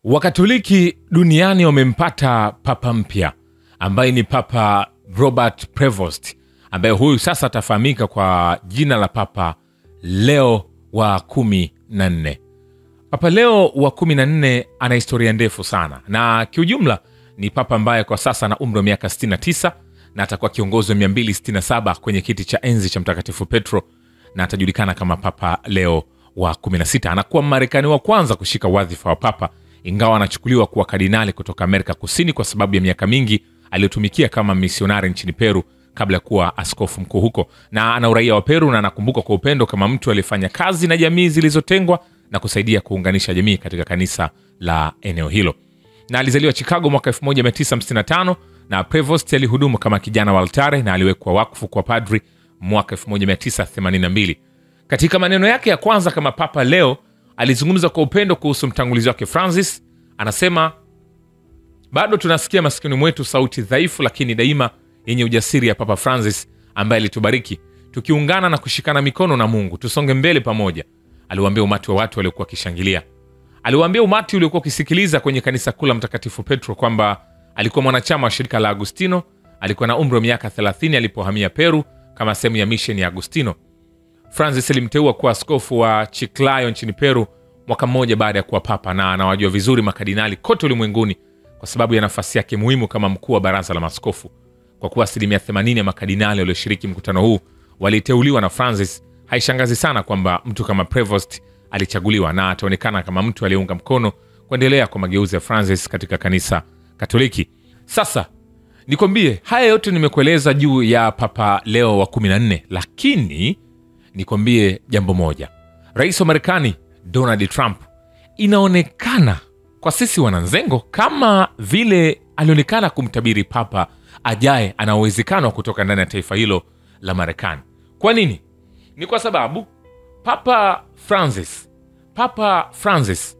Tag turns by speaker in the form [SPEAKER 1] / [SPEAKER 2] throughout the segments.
[SPEAKER 1] Wakatoliki duniani wamempata papa mpya ambaye ni Papa Robert Prevost, ambaye huyu sasa atafahamika kwa jina la Papa Leo wa 14. Papa Leo wa 14 ana historia ndefu sana, na kiujumla ni papa ambaye kwa sasa ana umri wa miaka 69 na atakuwa kiongozi wa 267 kwenye kiti cha enzi cha Mtakatifu Petro, na atajulikana kama Papa Leo wa 16. Anakuwa Marekani wa kwanza kushika wadhifa wa papa, ingawa anachukuliwa kuwa kardinali kutoka Amerika Kusini kwa sababu ya miaka mingi aliyotumikia kama misionari nchini Peru kabla ya kuwa askofu mkuu huko, na ana uraia wa Peru na anakumbuka kwa upendo kama mtu aliyefanya kazi na jamii zilizotengwa na kusaidia kuunganisha jamii katika kanisa la eneo hilo. Na alizaliwa Chicago mwaka 1955, na Prevost alihudumu kama kijana wa altare na aliwekwa wakfu kwa padri mwaka 1982. Katika maneno yake ya kwanza kama Papa Leo alizungumza kwa upendo kuhusu mtangulizi wake Francis. Anasema, bado tunasikia masikini mwetu sauti dhaifu lakini daima yenye ujasiri ya Papa Francis ambaye alitubariki tukiungana na kushikana mikono na Mungu tusonge mbele pamoja. Aliwaambia umati wa watu waliokuwa kishangilia. Aliwaambia umati uliokuwa kisikiliza kwenye kanisa kuu la Mtakatifu Petro kwamba alikuwa mwanachama wa shirika la Agustino. Alikuwa na umri wa miaka 30 alipohamia Peru kama sehemu ya mission ya Agustino. Francis alimteua kuwa askofu wa Chiclayo nchini Peru mwaka mmoja baada ya kuwa papa, na anawajua vizuri makardinali kote ulimwenguni kwa sababu ya nafasi yake muhimu kama mkuu wa baraza la maaskofu. Kwa kuwa 80% ya makardinali walioshiriki mkutano huu waliteuliwa na Francis, haishangazi sana kwamba mtu kama Prevost alichaguliwa na ataonekana kama mtu aliyeunga mkono kuendelea kwa mageuzi ya Francis katika kanisa Katoliki. Sasa nikwambie haya yote nimekueleza juu ya Papa Leo wa 14, lakini nikwambie jambo moja. Rais wa Marekani Donald Trump inaonekana kwa sisi wananzengo kama vile alionekana kumtabiri papa ajaye ana uwezekano kutoka ndani ya taifa hilo la Marekani. Kwa nini? Ni kwa sababu Papa Francis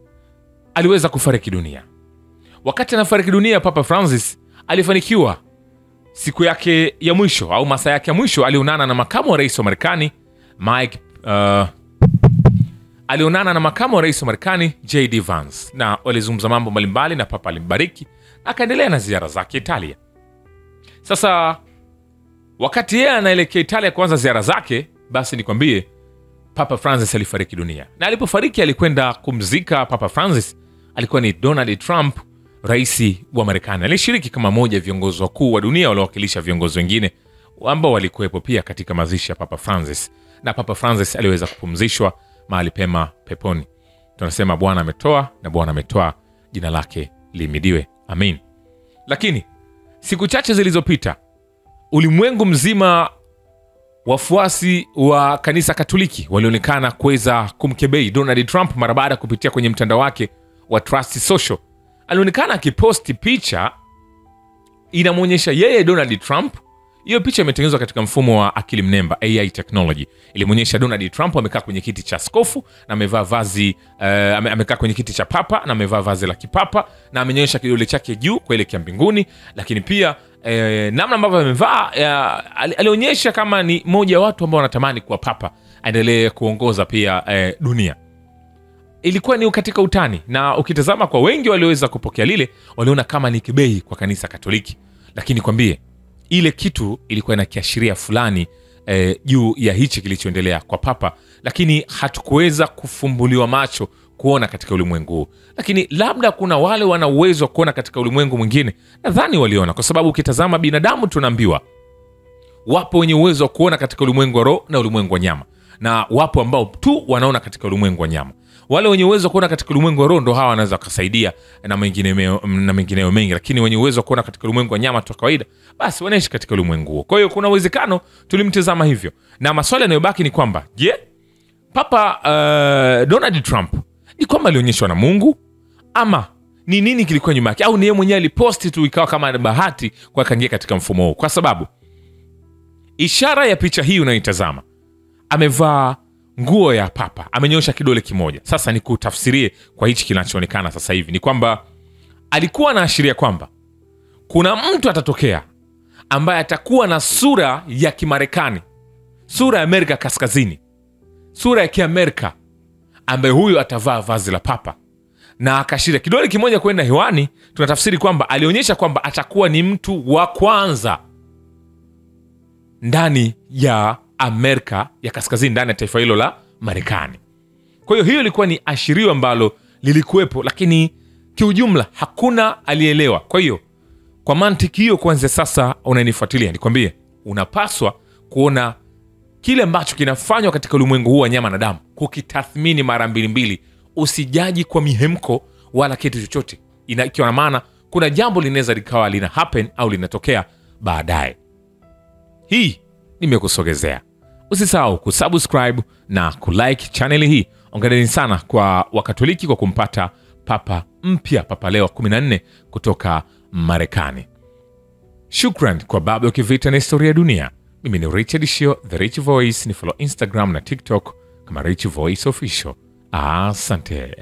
[SPEAKER 1] aliweza kufariki dunia. Wakati anafariki dunia, Papa Francis alifanikiwa siku yake ya mwisho au masaa yake ya mwisho, alionana na makamu wa rais wa Marekani J.D. Vance, na walizungumza mambo mbalimbali na papa alimbariki akaendelea na ziara zake Italia. Sasa wakati yeye anaelekea Italia kuanza ziara zake, basi nikwambie Papa Francis alifariki dunia. Na alipofariki alikwenda kumzika Papa Francis alikuwa ni Donald Trump, rais wa Marekani. Alishiriki kama moja viongozi wakuu wa dunia waliowakilisha viongozi wengine ambao walikuwepo pia katika mazishi ya Papa Francis, na Papa Francis aliweza kupumzishwa mahali pema peponi. Tunasema Bwana ametoa na Bwana ametoa, jina lake lihimidiwe. Amin. Lakini siku chache zilizopita ulimwengu mzima, wafuasi wa kanisa Katoliki walionekana kuweza kumkebei Donald Trump mara baada kupitia kwenye mtandao wake wa Trust Social. Alionekana akiposti picha inamuonyesha yeye Donald Trump. Hiyo picha imetengenezwa katika mfumo wa akili mnemba AI technology. Ilimuonyesha Donald Trump amekaa kwenye kiti cha askofu na amevaa vazi amekaa kwenye kiti cha papa na amevaa vazi la kipapa na amenyosha kidole chake juu kuelekea mbinguni, lakini pia namna ambavyo amevaa alionyesha kama ni mmoja wa watu ambao wanatamani kuwa papa aendelee kuongoza pia dunia. Ilikuwa ni katika utani, na ukitazama kwa wengi walioweza kupokea lile waliona kama ni kibei kwa kanisa Katoliki, lakini kwambie ile kitu ilikuwa inakiashiria fulani juu ya hichi kilichoendelea kwa papa, lakini hatukuweza kufumbuliwa macho kuona katika ulimwengu. Lakini labda kuna wale wana uwezo wa kuona katika ulimwengu mwingine, nadhani waliona, kwa sababu ukitazama binadamu tunaambiwa wapo wenye uwezo wa kuona katika ulimwengu wa roho na ulimwengu wa nyama, na wapo ambao tu wanaona katika ulimwengu wa nyama. Wale wenye uwezo wa kuona katika ulimwengu wa roho ndo hawa wanaweza kusaidia na mengineo mengi, lakini wenye uwezo wa kuona katika ulimwengu wa nyama tu kawaida, basi wanaishi katika ulimwengu huo. Kwa hiyo kuna uwezekano tulimtazama hivyo, na maswali yanayobaki ni kwamba Papa Donald Trump ni kwamba alionyeshwa na Mungu ama ni nini kilikuwa nyuma yake, au ni yeye mwenyewe aliposti tu ikawa kama bahati kwa kaingia katika mfumo huu? Kwa sababu ishara ya picha hii unaitazama, amevaa nguo ya papa, amenyosha kidole kimoja. Sasa ni kutafsirie kwa hichi kinachoonekana sasa hivi ni kwamba alikuwa anaashiria kwamba kuna mtu atatokea ambaye atakuwa na sura ya Kimarekani, sura ya Amerika Kaskazini, sura ya Kiamerika, ambaye huyo atavaa vazi la papa na akashiria kidole kimoja kwenda hewani, tunatafsiri kwamba alionyesha kwamba atakuwa ni mtu wa kwanza ndani ya Amerika ya Kaskazini, ndani ya taifa hilo la Marekani. Kwa hiyo ilikuwa ni ashirio ambalo lilikuwepo, lakini kiujumla hakuna alielewa. Kwa hiyo kwa mantiki hiyo, kwanza sasa unanifuatilia nikwambie, unapaswa kuona kile ambacho kinafanywa katika ulimwengu huu wa nyama na damu, kukitathmini mara mbili. Usijaji kwa mihemko wala kitu chochote, ikiwa na maana kuna jambo linaweza likawa lina happen au linatokea baadaye. Hii nimekusogezea. Usisahau kusubscribe na kulike channel hii. Ongereni sana kwa Wakatoliki kwa kumpata Papa mpya, Papa Leo 14 kutoka Marekani. Shukran kwa Baba Ukivita na Historia ya Dunia. Mimi ni Richard Shio, The Rich Voice. Ni follow Instagram na TikTok kama Rich Voice Official. Asante.